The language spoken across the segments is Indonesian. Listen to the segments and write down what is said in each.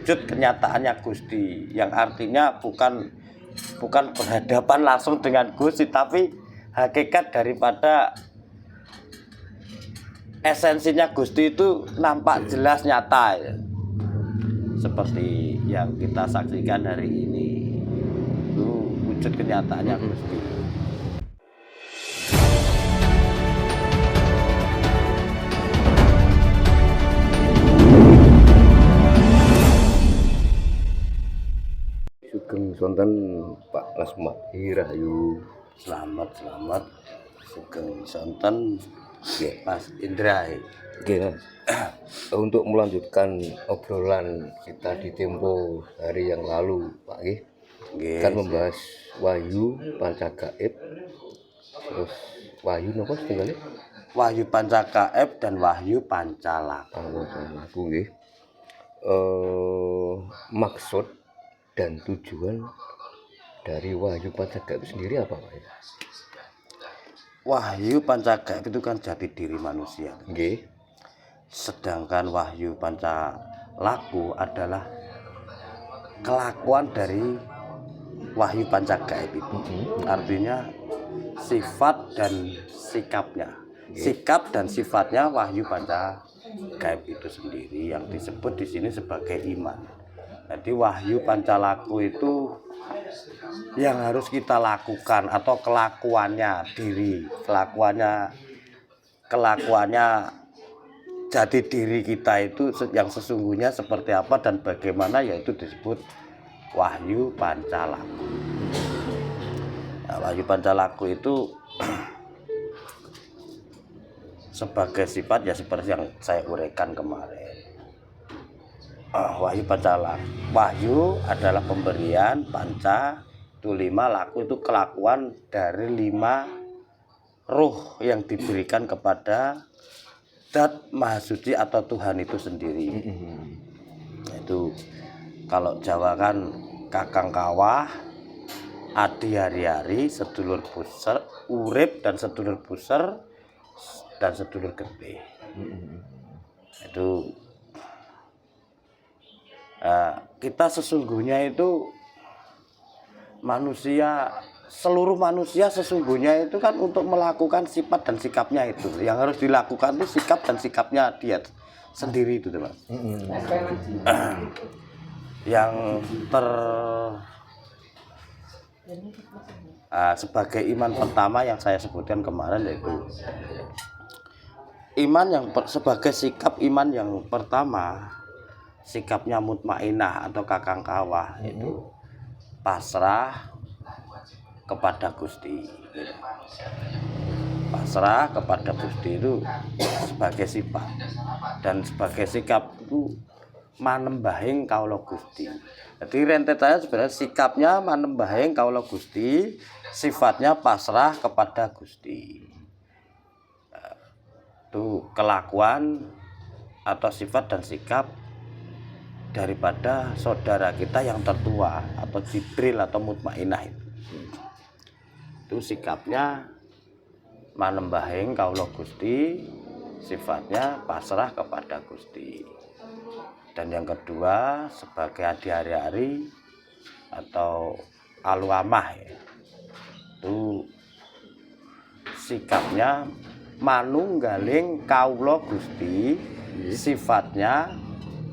wujud kenyataannya Gusti, yang artinya bukan berhadapan langsung dengan Gusti, tapi hakikat daripada esensinya Gusti itu nampak jelas nyata ya. Seperti yang kita saksikan hari ini, itu wujud kenyataannya Gusti. Sugeng sonten Pak Lasma Rahayu. Selamat sugeng sonten Mas Indra. Oke, untuk melanjutkan obrolan kita di tempo hari yang lalu, Pak kan membahas Wahyu Pancagaib, terus Wahyu nopo setunggalnya? Wahyu Pancagaib dan Wahyu Pancalaku. Maksud dan tujuan dari Wahyu Pancagaib sendiri apa, Pak? Wahyu Pancagaib itu kan jati diri manusia. Sedangkan Wahyu Pancalaku adalah kelakuan dari Wahyu Pancagaib itu. Artinya sifat dan sikapnya. Sikap dan sifatnya Wahyu Pancagaib itu sendiri yang disebut di sini sebagai iman. Jadi Wahyu Pancalaku itu yang harus kita lakukan, atau kelakuannya diri, kelakuannya jati diri kita itu yang sesungguhnya seperti apa dan bagaimana, yaitu disebut Wahyu Pancalaku. Nah, Wahyu Pancalaku itu sebagai sifat ya seperti yang saya uraikan kemarin. Wahyu Pancalaku, wahyu adalah pemberian, panca itu 5, laku itu kelakuan dari 5 ruh yang diberikan kepada Zat Maha Suci atau Tuhan itu sendiri. Itu kalau Jawa kan kakang kawah, adi hari-hari, sedulur buser, urip dan sedulur buser dan sedulur getih. Itu kita sesungguhnya itu manusia, seluruh manusia sesungguhnya itu kan untuk melakukan sifat dan sikapnya itu. Yang harus dilakukan itu sikap dan sikapnya dia sendiri itu, Mas. Yang sebagai iman pertama yang saya sebutkan kemarin, yaitu iman yang sebagai sikap iman yang pertama, sikapnya mutmainah atau kakang kawah, itu pasrah kepada Gusti. Pasrah kepada Gusti itu sebagai sifat, dan sebagai sikap itu manembahing kaula Gusti. Jadi rentetannya sebenarnya sikapnya manembahing kaula Gusti, sifatnya pasrah kepada Gusti. Itu kelakuan atau sifat dan sikap daripada saudara kita yang tertua atau Jibril atau mutmainah itu sikapnya manembahing kaula Gusti, sifatnya pasrah kepada Gusti. Dan yang kedua sebagai adi hari-hari atau aluamah ya, itu sikapnya manunggaling kaula Gusti, sifatnya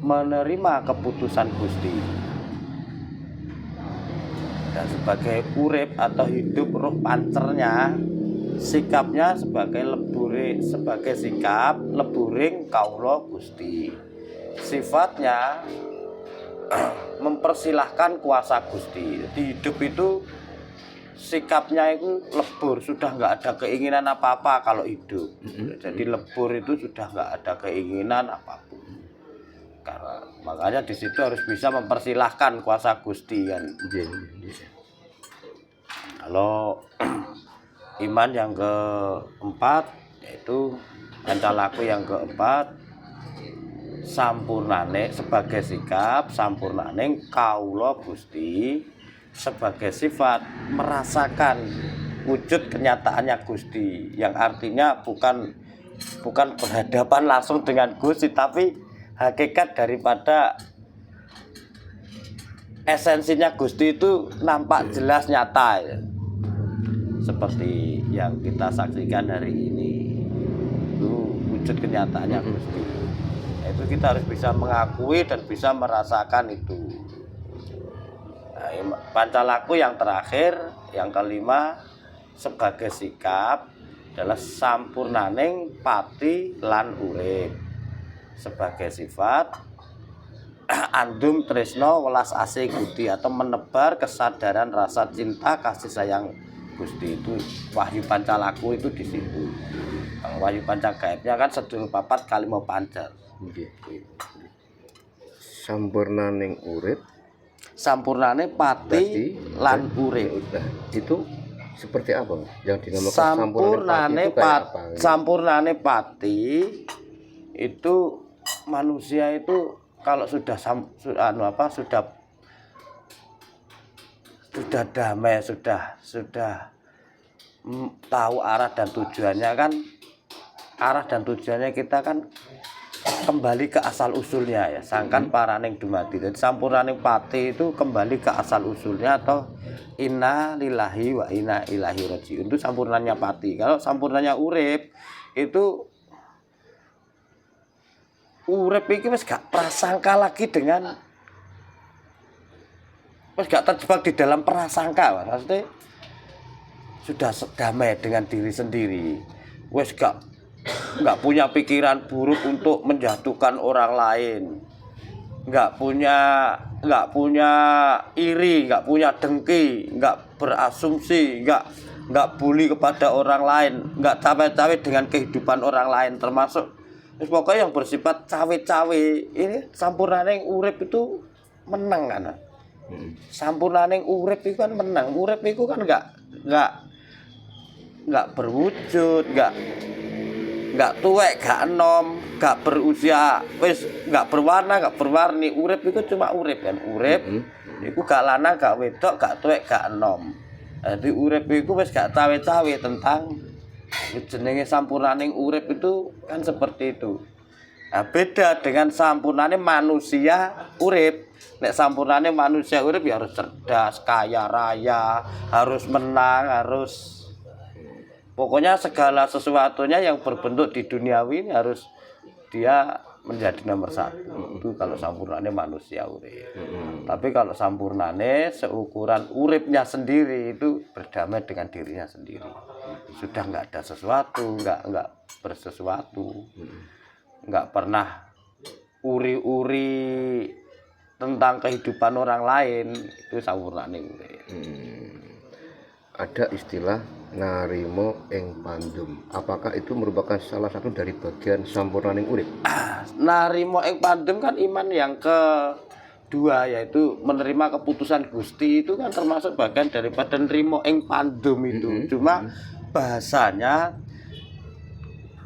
menerima keputusan Gusti. Dan sebagai urip atau hidup roh pancernya, sikapnya sebagai sikap leburing kaula Gusti. Sifatnya mempersilahkan kuasa Gusti. Di hidup itu sikapnya itu lebur, sudah nggak ada keinginan apa-apa kalau hidup. Jadi lebur itu sudah nggak ada keinginan apapun. Karena makanya di situ harus bisa mempersilahkan kuasa Gusti kan. Kalau iman yang keempat, yaitu Pancalaku yang keempat, sampurnane sebagai sikap, sampurnane kaula Gusti sebagai sifat merasakan wujud kenyataannya Gusti, yang artinya bukan berhadapan langsung dengan Gusti, tapi hakikat daripada esensinya Gusti itu nampak jelas nyata ya. Seperti yang kita saksikan hari ini itu wujud kenyataannya Gusti. Nah, itu kita harus bisa mengakui dan bisa merasakan itu. Nah, pancalaku yang terakhir, yang kelima sebagai sikap adalah sampurnaning pati lan urip. Sebagai sifat andum tresno welas asih Gusti atau menebar kesadaran rasa cinta kasih sayang Gusti itu wahyu pancalaku itu di situ. Wahyu pancagaibnya kan sedulur papat kalimo pancer. Nggih. Sampurnaning urip, Sampurnane pati lan urip. Nah, itu seperti apa yang dinamakan Sampurnane itu kayak apa? Sampurnane pati itu manusia itu kalau sudah damai, sudah tahu arah dan tujuannya kan, arah dan tujuannya kita kan kembali ke asal usulnya ya, sangkan paraning dumadi. Jadi sampurnaning pati itu kembali ke asal usulnya atau inna lillahi wa inna ilaihi rajiun, itu sampurnanya pati. Kalau sampurnanya urip itu urip iki wis gak prasangka lagi dengan wis gak terjebak di dalam prasangka, maksudnya sudah damai dengan diri sendiri, wis gak punya pikiran buruk untuk menjatuhkan orang lain, nggak punya iri, nggak punya dengki, nggak berasumsi, nggak bully kepada orang lain, nggak cawe-cawe dengan kehidupan orang lain, termasuk pokoknya yang bersifat cawe-cawe. Ini sampurnaning urip itu menang kan. Sampurnaning urip itu kan menang. Urip itu kan nggak berwujud, nggak tuwek, gak enom, gak berusia, wis nggak berwarna, gak berwarni. Urip itu cuma urip kan. Urip itu gak lanang, gak wedok, gak tuwek, gak enom. Jadi urip itu wis gak cawe-cawe tentang jenenge sampurnaning urip itu kan seperti itu. Nah, beda dengan sampurnane manusia urip. Nek sampurnane manusia urip ya harus cerdas, kaya raya, harus menang, harus pokoknya segala sesuatunya yang berbentuk di duniawi ini harus dia menjadi nomor satu. Itu kalau sampurnane manusia urip. Tapi kalau sampurnane seukuran uripnya sendiri itu berdamai dengan dirinya sendiri. Sudah nggak ada sesuatu, nggak bersesuatu, nggak pernah uri-uri tentang kehidupan orang lain. Itu sampurnane urip. Ada istilah narimo ing pandum. Apakah itu merupakan salah satu dari bagian sampurnaning urip? Narimo ing pandum kan iman yang kedua, yaitu menerima keputusan Gusti, itu kan termasuk bagian daripada nerimo ing pandum itu. Cuma bahasanya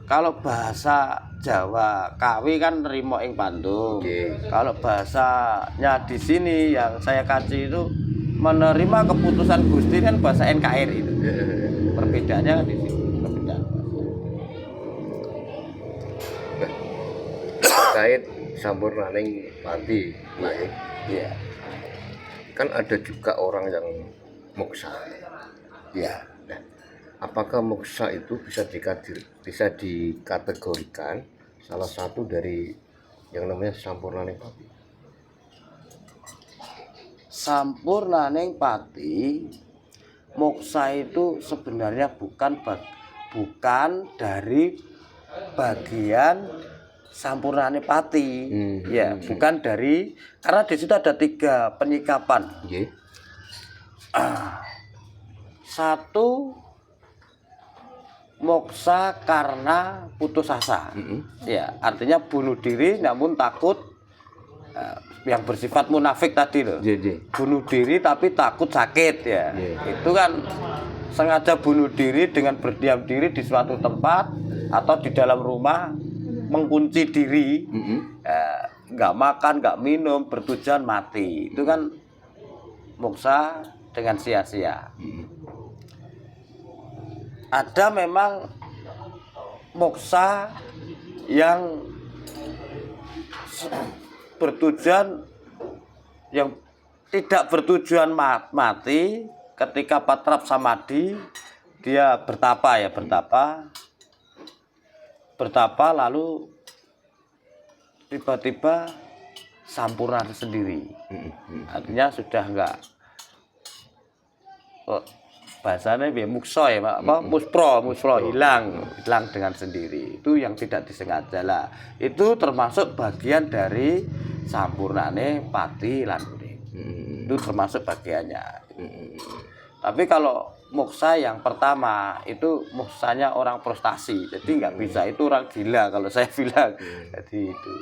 kalau bahasa Jawa kawi kan nerimo ing pandum. Kalau bahasanya di sini yang saya kaji itu menerima keputusan Gusti kan bahasa NKRI itu. Perbedaannya kan di sini. Perbedaan. Terkait sampurnaning pati, Iya. kan ada juga orang yang moksa. Iya. Nah, apakah moksa itu bisa dikategorikan salah satu dari yang namanya sampurnaning pati? Sampurnaning pati, moksa itu sebenarnya bukan dari bagian sampurnane pati. Ya, bukan dari, karena di situ ada 3 penyikapan. Satu, moksa karena putus asa. Ya, artinya bunuh diri namun takut, yang bersifat munafik tadi loh. Bunuh diri tapi takut sakit ya. Itu kan sengaja bunuh diri dengan berdiam diri di suatu tempat atau di dalam rumah, mengunci diri, nggak makan, nggak minum, bertujuan mati. Itu kan moksa dengan sia-sia. Ada memang moksa yang bertujuan yang tidak bertujuan mati. Ketika patrap samadhi, dia bertapa lalu tiba-tiba sampurna sendiri. Artinya sudah enggak, bahasanya mukso ya Pak, muspro hilang dengan sendiri. Itu yang tidak disengaja lah. Itu termasuk bagian dari sampurnane pati lan urip. Itu termasuk bagiannya. Tapi kalau moksa yang pertama itu moksanya orang frustasi, jadi nggak bisa, itu orang gila kalau saya bilang. Jadi itu.